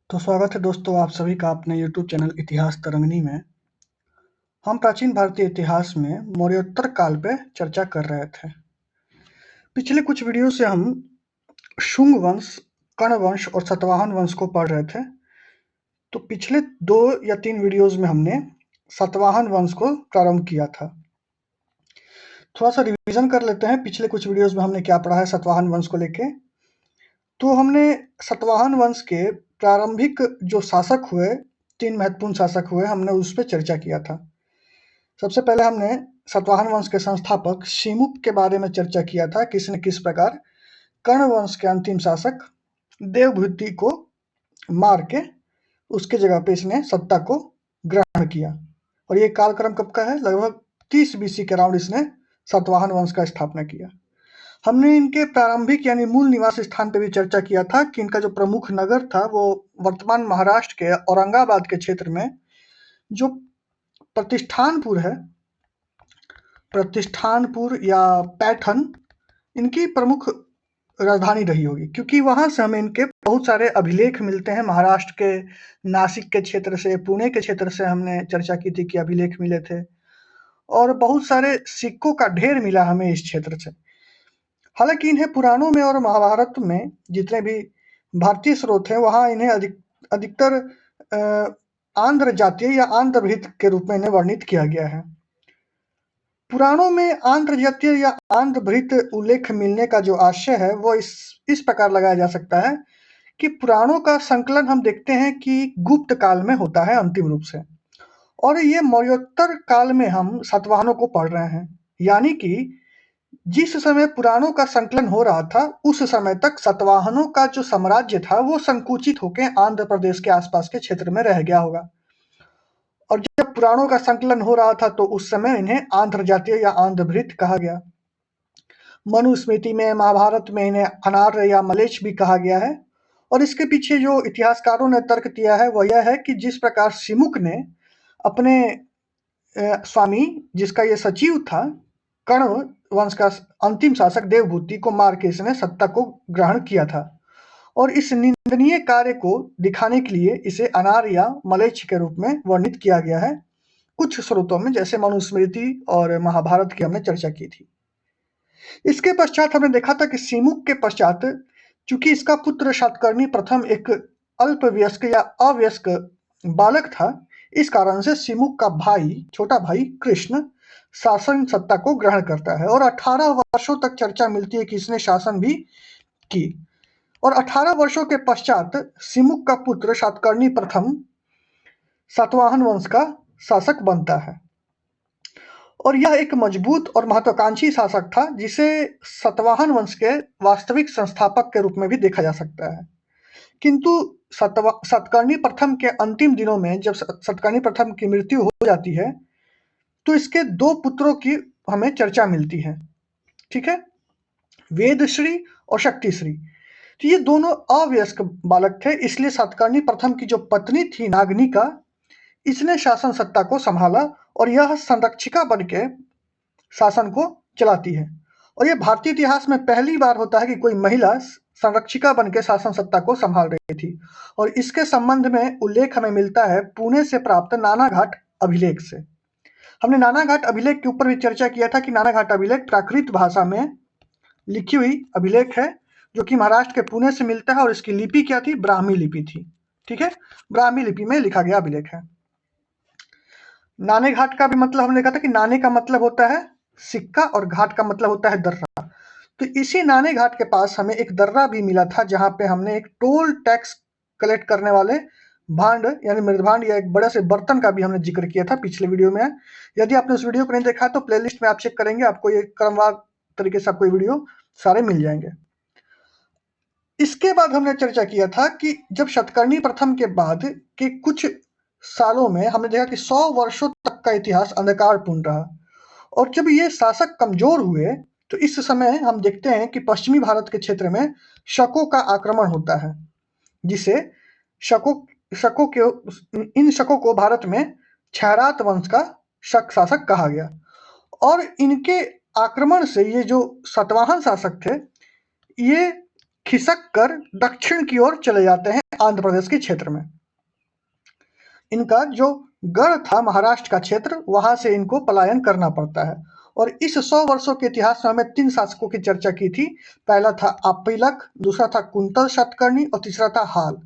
तो स्वागत है दोस्तों आप सभी का अपने YouTube चैनल इतिहास तरंगिणी में। हम प्राचीन भारतीय इतिहास में मौर्योत्तर काल पे चर्चा कर रहे थे। पिछले कुछ वीडियो से हम शुंग वंश, कर्ण वंश और सातवाहन वंश को पढ़ रहे थे। तो पिछले 2 या 3 वीडियोस में हमने सातवाहन वंश को प्रारंभ किया था। थोड़ा सा रिवीजन कर लेते हैं, पिछले कुछ वीडियोस में हमने क्या पढ़ा है सातवाहन वंश को लेके। तो हमने सातवाहन वंश के प्रारंभिक जो शासक हुए, 3 महत्वपूर्ण शासक हुए, हमने उस पे चर्चा किया था। सबसे पहले हमने सातवाहन वंश के संस्थापक शिमुक के बारे में चर्चा किया था, किसने किस प्रकार कर्ण वंश के अंतिम शासक देवभूति को मार के उसके जगह पे इसने सत्ता को ग्रहण किया। और ये कालक्रम कब का है? लगभग 30 बीसी के अराउंड इसने सातवाहन वंश का स्थापना किया। हमने इनके प्रारंभिक यानी मूल निवास स्थान पे भी चर्चा किया था कि इनका जो प्रमुख नगर था वो वर्तमान महाराष्ट्र के औरंगाबाद के क्षेत्र में जो प्रतिष्ठानपुर है, प्रतिष्ठानपुर या पैठन इनकी प्रमुख राजधानी रही होगी, क्योंकि वहां से हमें इनके बहुत सारे अभिलेख मिलते हैं। महाराष्ट्र के नासिक के क्षेत्र से, पुणे के क्षेत्र से हमने चर्चा की थी कि अभिलेख मिले थे, और बहुत सारे सिक्कों का ढेर मिला हमें इस क्षेत्र से। हालांकि इन्हें पुराणों में और महाभारत में जितने भी भारतीय स्रोत हैं वहां इन्हें अधिकतर आंध्र जातीय या आंध्र भृत के रूप में इन्हें वर्णित किया गया है। पुराणों में आंध्र जातीय या आंध्र भृत उल्लेख मिलने का जो आशय है वो इस प्रकार लगाया जा सकता है कि पुराणों का संकलन हम देखते हैं कि गुप्त काल में होता है अंतिम रूप से, और ये मौर्योत्तर काल में हम सातवाहनों को पढ़ रहे हैं। यानी कि जिस समय पुराणों का संकलन हो रहा था उस समय तक सातवाहनों का जो साम्राज्य था वो संकुचित होकर आंध्र प्रदेश के आसपास के क्षेत्र में रह गया होगा, और जब पुराणों का संकलन हो रहा था तो उस समय इन्हें आंध्र जातीय या आंध्र भृत कहा गया। मनुस्मृति में, महाभारत में इन्हें अनार्य या मलेच्छ भी कहा गया है। और इसके पीछे जो इतिहासकारों ने तर्क दिया है वह यह है कि जिस प्रकार शिमुक ने अपने स्वामी, जिसका ये सचिव था, कर्ण वंश का अंतिम शासक देवभूति को मार के इसने सत्ता को ग्रहण किया था, और इस निंदनीय कार्य को दिखाने के लिए इसे अनार्य या मलेच्छ के रूप में वर्णित किया गया है कुछ स्रोतों में, जैसे मनुस्मृति और महाभारत की हमने चर्चा की थी। इसके पश्चात हमने देखा था कि शिमुक के पश्चात चूंकि इसका पुत्र सातकर्णी प्रथम एक अल्पवयस्क या अवयस्क बालक था, इस कारण से शिमुक का भाई, छोटा भाई कृष्ण शासन सत्ता को ग्रहण करता है, और 18 वर्षों तक चर्चा मिलती है कि इसने शासन भी की। और 18 वर्षों के पश्चात शिमुक का पुत्र सातकर्णी प्रथम सातवाहन वंश का शासक बनता है, और यह एक मजबूत और महत्वाकांक्षी शासक था जिसे सातवाहन वंश के वास्तविक संस्थापक के रूप में भी देखा जा सकता है। किंतु सातकर्णी प्रथम के अंतिम दिनों में जब सातकर्णी प्रथम की मृत्यु हो जाती है तो इसके 2 पुत्रों की हमें चर्चा मिलती है, ठीक है, वेदश्री और शक्तिश्री। तो ये दोनों अवयस्क बालक थे, इसलिए सातकर्णी प्रथम की जो पत्नी थी नागनिका, इसने शासन सत्ता को संभाला और यह संरक्षिका बन के शासन को चलाती है। और यह भारतीय इतिहास में पहली बार होता है कि कोई महिला संरक्षिका बन के शासन सत्ता को संभाल रही थी, और इसके संबंध में उल्लेख हमें मिलता है पुणे से प्राप्त नानाघाट अभिलेख से। हमने नानाघाट अभिलेख के ऊपर भी चर्चा किया था कि नानाघाट अभिलेख प्राकृत भाषा में लिखी हुई अभिलेख है जो कि महाराष्ट्र के पुणे से मिलता है, और इसकी लिपि क्या थी? ब्राह्मी लिपि थी, ठीक है, ब्राह्मी लिपि में लिखा गया अभिलेख है। नाने घाट का भी मतलब हमने कहा था कि नाने का मतलब होता है सिक्का और घाट का मतलब होता है दर्रा। तो इसी नाने घाट के पास हमें एक दर्रा भी मिला था जहां पे हमने एक टोल टैक्स कलेक्ट करने वाले भांड यानी मृदभांड या एक बड़े से बर्तन का भी हमने जिक्र किया था पिछले वीडियो में। यदि आपने उस वीडियो को नहीं देखा तो प्लेलिस्ट में आप चेक करेंगे, आपको ये क्रमवार तरीके से आपको वीडियो सारे मिल जाएंगे। इसके बाद हमने चर्चा किया था कि जब सातकर्णी प्रथम के बाद के कुछ सालों में हमने देखा कि 100 वर्षों तक का इतिहास अंधकारपूर्ण रहा, और जब ये शासक कमजोर हुए तो इस समय हम देखते हैं कि पश्चिमी भारत के क्षेत्र में शकों का आक्रमण होता है, जिसे इन शकों को भारत में क्षयरात वंश का शक शासक कहा गया। और इनके आक्रमण से ये जो सातवाहन शासक थे ये खिसक कर दक्षिण की ओर चले जाते हैं आंध्र प्रदेश के क्षेत्र में। इनका जो गढ़ था महाराष्ट्र का क्षेत्र, वहां से इनको पलायन करना पड़ता है। और इस 100 वर्षों के इतिहास में हमें 3 शासकों की चर्चा की थी। पहला था अपिलक, दूसरा था कुंतल सातकर्णी और तीसरा था हाल।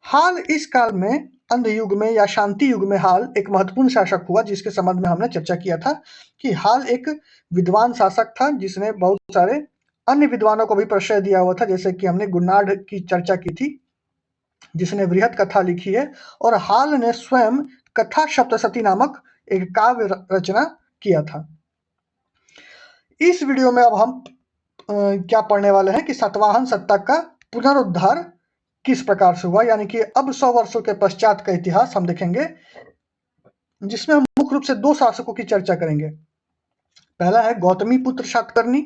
हाल इस काल में अंध युग में या शांति युग में हाल एक महत्वपूर्ण शासक हुआ, जिसके संबंध में हमने चर्चा किया था कि हाल एक विद्वान शासक था जिसने बहुत सारे अन्य विद्वानों को भी प्रश्रय दिया हुआ था। जैसे कि हमने गुन्नाड की चर्चा की थी जिसने वृहत कथा लिखी है, और हाल ने स्वयं कथा सप्तशती नामक एक काव्य रचना किया था। इस वीडियो में अब हम क्या पढ़ने वाले हैं कि सातवाहन सत्ता का पुनरुद्धार किस प्रकार से हुआ, यानी कि अब 100 वर्षों के पश्चात का इतिहास हम देखेंगे, जिसमें हम मुख्य रूप से 2 शासकों की चर्चा करेंगे। पहला है गौतमी पुत्र सातकर्णी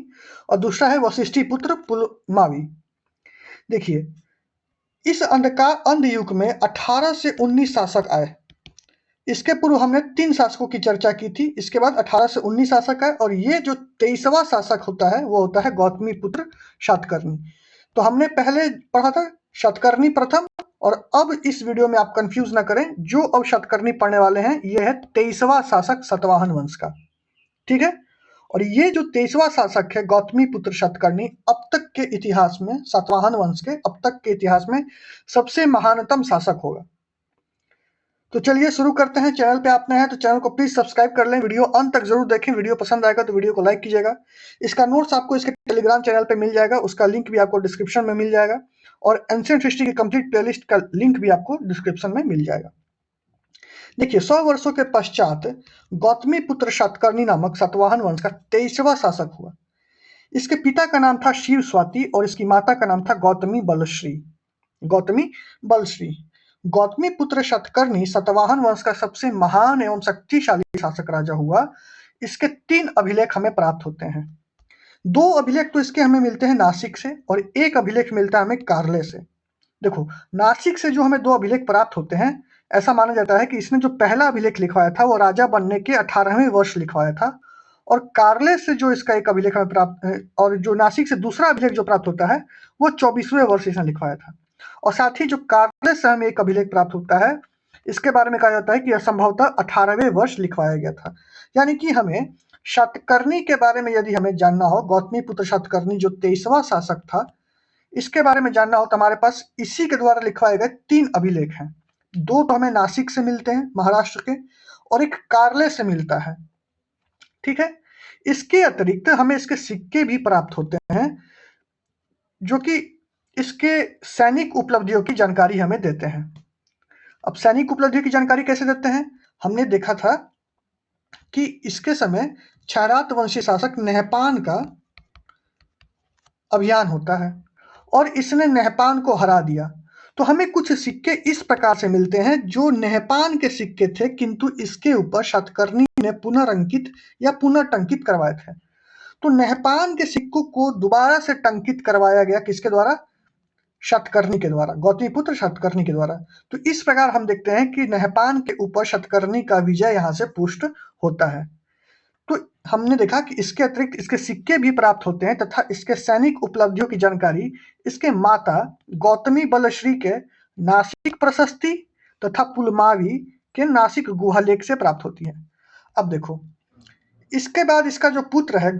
और दूसरा है वशिष्ठी पुत्र पुलमावी। देखिए, इस अंध युग में 18 से 19 शासक आए। इसके पूर्व हमने 3 शासकों की चर्चा की थी। इसके बाद 18 से 19 शासक आए, और ये जो 23वां शासक होता है वो होता है गौतमी पुत्र सातकर्णी। तो हमने पहले पढ़ा था सातकर्णी प्रथम, और अब इस वीडियो में आप कंफ्यूज ना करें, जो अब सातकर्णी पढ़ने वाले हैं ये है 23वां शासक सातवाहन वंश का। ठीक है, और ये जो 23वां शासक है गौतमी पुत्र सातकर्णी, अब तक के इतिहास में, सातवाहन वंश के अब तक के इतिहास में सबसे महानतम शासक होगा। तो चलिए शुरू करते हैं। चैनल पे आपने हैं तो चैनल को प्लीज सब्सक्राइब कर लें, वीडियो अंत तक जरूर देखें। वीडियो पसंद आएगा तो वीडियो को लाइक कीजिएगा। इसका नोट्स आपको इसके टेलीग्राम चैनल पे मिल जाएगा, उसका लिंक भी आपको डिस्क्रिप्शन में मिल जाएगा, और एंशिएंट हिस्ट्री की कंप्लीट प्लेलिस्ट का लिंक भी आपको डिस्क्रिप्शन में मिल जाएगा। देखिए, 100 वर्षों के पश्चात गौतमी पुत्र सातकर्णी नामक सातवाहन वंश का 23वां शासक हुआ। इसके पिता का नाम था शिव स्वाति और इसकी माता का नाम था गौतमी बलश्री। गौतमी पुत्र सातकर्णी सातवाहन वंश का सबसे महान एवं शक्तिशाली शासक राजा हुआ। इसके 3 अभिलेख हमें प्राप्त होते हैं। 2 अभिलेख तो इसके हमें मिलते हैं नासिक से, और 1 अभिलेख मिलता है हमें कारले से। देखो, नासिक से जो हमें 2 अभिलेख प्राप्त होते हैं, ऐसा माना जाता है कि इसने जो पहला अभिलेख लिखवाया था वो राजा बनने के 18वें वर्ष लिखवाया था, और कारले से जो इसका एक अभिलेख हमें प्राप्त, और जो नासिक से दूसरा अभिलेख जो प्राप्त होता है वो 24वें वर्ष इसने लिखवाया था। और साथ ही जो कारले से हमें एक अभिलेख प्राप्त होता है, इसके बारे में कहा जाता है कि यह संभवतः 18वें वर्ष लिखवाया गया था। यानी कि हमें सातकर्णी के बारे में यदि हमें जानना हो, गौतमी पुत्र सातकर्णी जो 23वां शासक था, इसके बारे में जानना हो तो हमारे पास इसी के द्वारा लिखवाए गए 3 अभिलेख हैं। 2 तो हमें नासिक से मिलते हैं महाराष्ट्र के, और एक कारले से मिलता है। ठीक है, इसके अतिरिक्त हमें इसके सिक्के भी प्राप्त होते हैं, जो कि इसके सैनिक उपलब्धियों की जानकारी हमें देते हैं। अब सैनिक उपलब्धियों की जानकारी कैसे देते हैं? हमने देखा था कि इसके समय क्षयरात वंशी शासक नहपान का अभियान होता है, और इसने नहपान को हरा दिया। तो हमें कुछ सिक्के इस प्रकार से मिलते हैं जो नहपान के सिक्के थे, किंतु इसके ऊपर सातकर्णी ने पुनर्अंकित या पुनर्टंकित करवाए थे। तो नहपान के सिक्कों को दोबारा से टंकित करवाया गया, किसके द्वारा? सातकर्णी के द्वारा, गौतमी पुत्र सातकर्णी के द्वारा। तो इस प्रकार हम देखते हैं कि नहपान के ऊपर सातकर्णी का विजय यहाँ से पुष्ट होता है। तो हमने देखा कि इसके अतिरिक्त इसके सिक्के भी प्राप्त होते हैं, तथा इसके सैनिक उपलब्धियों की जानकारी इसके माता गौतमी बलश्री के नासिक प्रशस्ति तथा पुलमावी के नासिक गुहालेख से प्राप्त होती है। अब देखो, इसके बाद इसका जो पुत्र है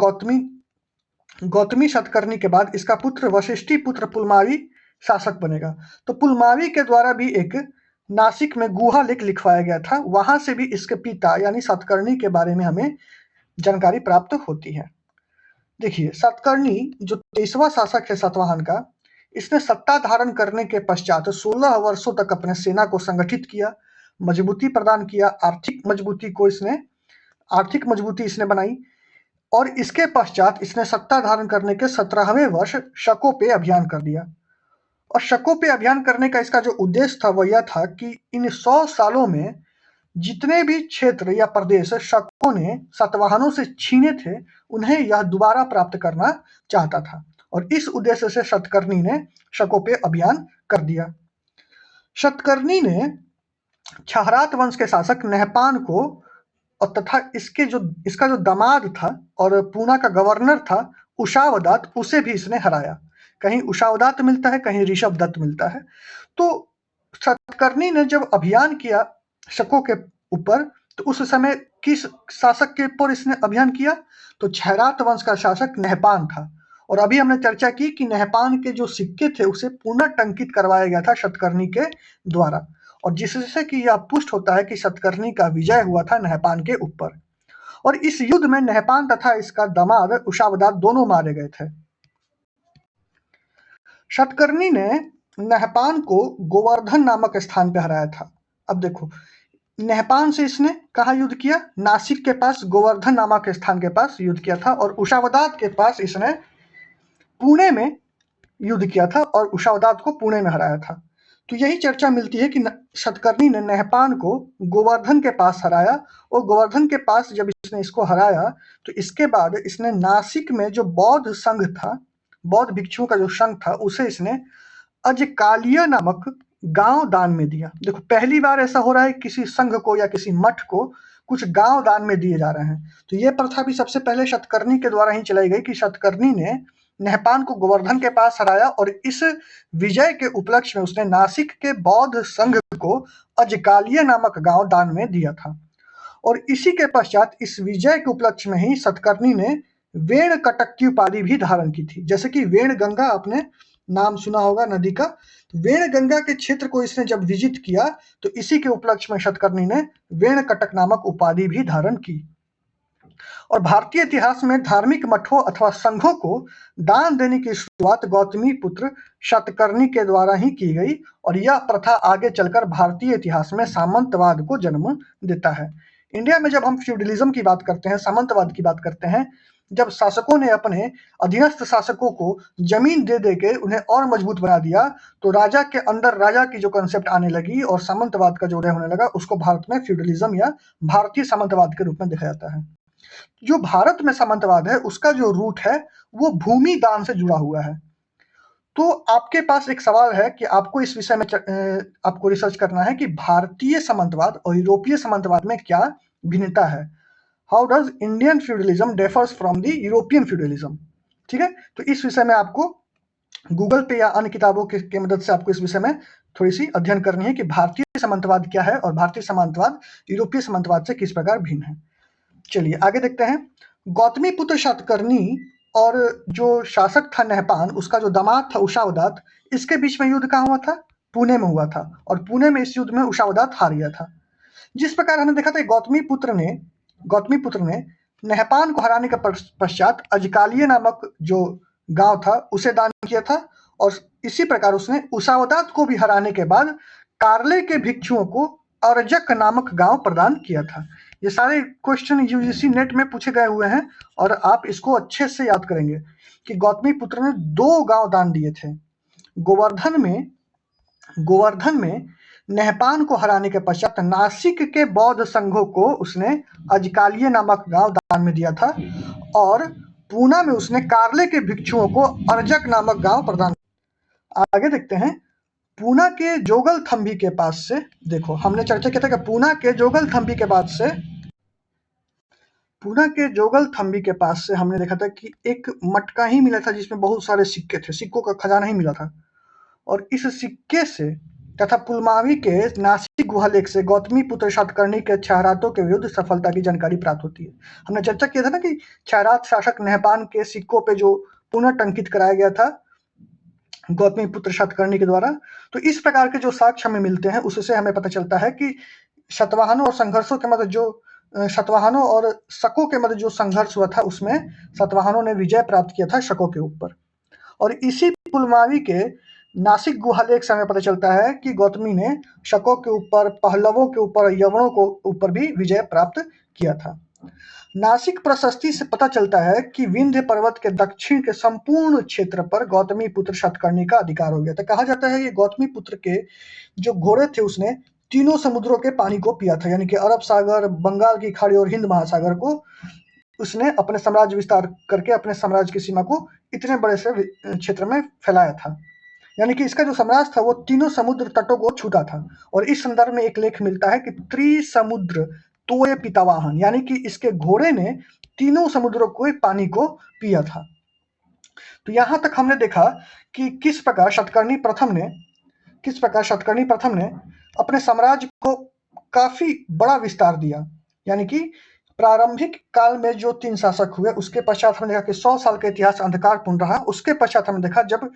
गौतमी सातकर्णी के बाद इसका पुत्र वशिष्ठी पुत्र पुलमावी शासक बनेगा। तो पुलमावी के द्वारा भी एक नासिक में गुहालेख लिखवाया गया था, वहां से भी इसके पिता यानी सातकर्णी के बारे में हमें जानकारी प्राप्त होती है। देखिए, सातकर्णी जो 23वां शासक है सातवाहन का, इसने सत्ता धारण करने के पश्चात 16 वर्षों तक अपने सेना को संगठित किया, मजबूती प्रदान किया, आर्थिक मजबूती इसने बनाई, और इसके पश्चात इसने सत्ता धारण करने के 17वें वर्ष शकों पे अभियान कर दिया। और शकों पे अभियान करने का इसका जो उद्देश्य था वो यह था कि इन 100 सालों में जितने भी क्षेत्र या प्रदेश शकों ने सातवाहनों से छीने थे, उन्हें यह दोबारा प्राप्त करना चाहता था, और इस उद्देश्य से सातकर्णी ने शकों पे अभियान कर दिया। सातकर्णी ने क्षयरात वंश के शासक नहपान को, और तथा इसका जो दामाद था और पूना का गवर्नर था उशावदात, उसे भी इसने हराया। कहीं उषावदात मिलता है, कहीं ऋषभदत्त मिलता है। तो सतकर्णी ने जब अभियान किया शकों के ऊपर, तो उस समय किस शासक के ऊपर इसने अभियान किया? तो छैरात वंश का शासक नहपान था। और अभी हमने चर्चा की कि नहपान के जो सिक्के थे उसे पुनर्टंकित करवाया गया था सतकर्णी के द्वारा, और जिससे कि यह पुष्ट होता है कि सतकर्णी का विजय हुआ था नहपान के ऊपर। और इस युद्ध में नहपान तथा इसका दामाद उषावदात दोनों मारे गए थे। सतकर्णी ने नहपान को गोवर्धन नामक स्थान पर हराया था। अब देखो, नहपान से इसने कहाँ युद्ध किया? नासिक के पास गोवर्धन नामक स्थान के पास युद्ध किया था, और उषावदात के पास इसने पुणे में युद्ध किया था और उषावदात को पुणे में हराया था। तो यही चर्चा मिलती है कि सतकर्णी ने नहपान को गोवर्धन के पास हराया, और गोवर्धन के पास जब इसने इसको हराया तो इसके बाद इसने नासिक में जो बौद्ध संघ था, बौद्ध भिक्षुओं का जो संघ था, उसे इसने अजकालिया नामक गांव दान में दिया। देखो, पहली बार ऐसा हो रहा है किसी संघ को या किसी मठ को कुछ गांव दान में दिए जा रहे हैं। तो ये प्रथा भी सबसे पहले सतकर्णी के द्वारा ही चलाई गई कि सतकर्णी ने नहपान को गोवर्धन के पास हराया, और इस विजय के उपलक्ष्य में उसने नासिक के बौद्ध संघ को अजकालिया नामक गांव दान में दिया था। और इसी के पश्चात इस विजय के उपलक्ष्य में ही सतकर्णी ने वेण कटक की उपाधि भी धारण की थी। जैसे कि वेण गंगा, आपने नाम सुना होगा नदी का, वेण गंगा के क्षेत्र को इसने जब विजिट किया तो इसी के उपलक्ष्य में सतकर्णी ने वेण कटक नामक उपाधि भी धारण की। और भारतीय इतिहास में धार्मिक मठों अथवा संघों को दान देने की शुरुआत गौतमी पुत्र सतकर्णी के द्वारा ही की गई, और यह प्रथा आगे चलकर भारतीय इतिहास में सामंतवाद को जन्म देता है। इंडिया में जब हम फ्यूडलिज्म की बात करते हैं, सामंतवाद की बात करते हैं, जब शासकों ने अपने अधीनस्थ शासकों को जमीन दे दे के उन्हें और मजबूत बना दिया, तो राजा के अंदर राजा की जो कंसेप्ट आने लगी और सामंतवाद का जो उदय होने लगा, उसको भारत में फ्यूडलिज्म या भारतीय सामंतवाद के रूप में देखा जाता है। जो भारत में सामंतवाद है उसका जो रूट है वो भूमि दान से जुड़ा हुआ है। तो आपके पास एक सवाल है कि आपको इस विषय में आपको रिसर्च करना है कि भारतीय सामंतवाद और यूरोपीय सामंतवाद में क्या भिन्नता है। How does Indian feudalism differs from the European feudalism. ठीक है, तो इस विषय में आपको गूगल पे या अन्य किताबों की मदद से आपको इस विषय में थोड़ी सी अध्ययन करनी है कि भारतीय सामंतवाद क्या है और भारतीय सामंतवाद यूरोपीय सामंतवाद से किस प्रकार भिन्न है। चलिए आगे देखते हैं। गौतमी पुत्र सतकर्णी और जो शासक था नहपान, उसका जो दामाद था उषावदात, इसके बीच में युद्ध कहाँ हुआ था? पुणे में हुआ था, और पुणे में इस युद्ध में उषावदात हार गया था। जिस प्रकार हमने देखा था गौतमी पुत्र ने नहपान को हराने के पश्चात अजकालिया नामक जो गांव था उसे दान किया था, और इसी प्रकार उसने उषावदात को भी हराने के बाद कार्ले के भिक्षुओं को अर्जक नामक गांव प्रदान किया था। ये सारे क्वेश्चन यूजीसी नेट में पूछे गए हुए हैं, और आप इसको अच्छे से याद करेंगे कि गौतमी पुत्र ने 2 गांव दान दिए थे। गोवर्धन में नहपान को हराने के पश्चात नासिक के बौद्ध संघों को उसने अजकालिया नामक गांव दान में दिया था, और पूना में उसने कार्ले के भिक्षुओं को अर्जक नामक गांव प्रदान। आगे देखते हैं। पूना के जोगल थंबी के पास से, देखो हमने चर्चा किया था कि पूना के जोगल थंबी के पास से हमने देखा था कि एक मटका ही मिला था जिसमें बहुत सारे सिक्के थे, सिक्कों का खजाना ही मिला था। और इस सिक्के से तथा पुलमावी के नासिक गुहालेख से गौतमी पुत्र सतकर्णी के क्षयरातों के विरुद्ध सफलता की जानकारी प्राप्त होती है। हमने चर्चा किया था ना कि क्षयरात शासक नहपान के सिक्कों पे जो पुनर्टंकित कराया गया था गौतमी पुत्र सतकर्णी के द्वारा, तो इस प्रकार के जो साक्ष्य हमें मिलते हैं उससे हमें पता चलता है कि शतवाहनों और शकों के मध्य जो संघर्ष हुआ था उसमें सतवाहनों ने विजय प्राप्त किया था शकों के ऊपर। और इसी पुलमावी के नासिक गुहालेख से हमें पता चलता है कि गौतमी ने शकों के ऊपर, पहलवों के ऊपर, यवनों के ऊपर भी विजय प्राप्त किया था। नासिक प्रशस्ति से पता चलता है कि विंध्य पर्वत के दक्षिण के संपूर्ण क्षेत्र पर गौतमी पुत्र सतकर्णी का अधिकार हो गया था। कहा जाता है कि गौतमी पुत्र के जो घोड़े थे उसने तीनों समुद्रों के पानी को पिया था, यानी कि अरब सागर, बंगाल की खाड़ी और हिंद महासागर को उसने अपने साम्राज्य विस्तार करके अपने साम्राज्य की सीमा को इतने बड़े से क्षेत्र में फैलाया था। यानी कि इसका जो साम्राज्य था वो तीनों समुद्र तटों को छूता था। और इस संदर्भ में एक लेख मिलता है कि त्रिसमुद्र तोय पितावाहन, यानी कि इसके घोड़े ने तीनों समुद्रों के पानी को पिया था। तो यहाँ तक हमने देखा कि किस प्रकार सातकर्णी प्रथम ने अपने साम्राज्य को काफ़ी बड़ा विस्तार दिया। यानी कि प्रारंभिक काल में जो 3 शासक हुए, उसके पश्चात हमने देखा कि 100 साल का इतिहास अंधकारपूर्ण रहा। उसके पश्चात हमने देखा जब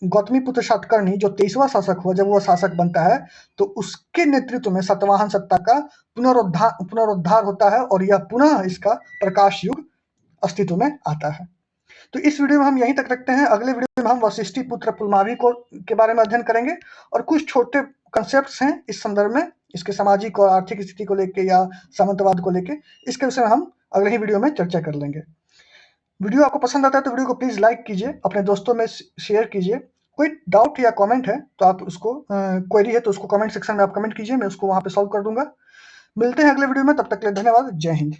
गौतमीपुत्र सातकर्णी जो 23वां शासक हुआ, जब वो शासक बनता है, तो उसके नेतृत्व में सातवाहन सत्ता का पुनरुद्धार होता है और यह पुनः इसका प्रकाश युग अस्तित्व में आता है। तो इस वीडियो में हम यहीं तक रखते हैं। अगले वीडियो में हम वशिष्ठिपुत्र पुलमावी के बारे में अध्ययन करेंगे और कुछ छोटे कंसेप्ट्स हैं इस संदर्भ में, इसके सामाजिक और आर्थिक स्थिति को लेके या सामंतवाद को लेके, इसके विषय में हम अगले ही वीडियो में चर्चा कर लेंगे। वीडियो आपको पसंद आता है तो वीडियो को प्लीज़ लाइक कीजिए, अपने दोस्तों में शेयर कीजिए। कोई डाउट या कमेंट है तो आप उसको क्वेरी है तो उसको कमेंट सेक्शन में आप कमेंट कीजिए, मैं उसको वहाँ पे सॉल्व कर दूंगा। मिलते हैं अगले वीडियो में, तब तक के लिए धन्यवाद। जय हिंद।